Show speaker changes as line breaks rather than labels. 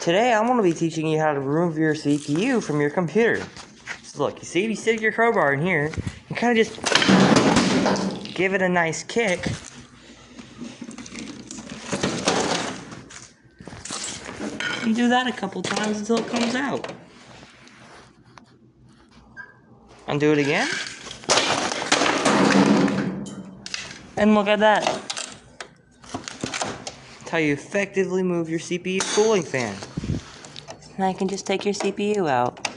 today I'm going to be teaching you how to remove your CPU from your computer. So look, you see, if you stick your crowbar in here, you kind of just give it a nice kick. You do that a couple times until it comes out. And do it again. And look at that. That's how you effectively move your CPU cooling fan. Now you can just take your CPU out.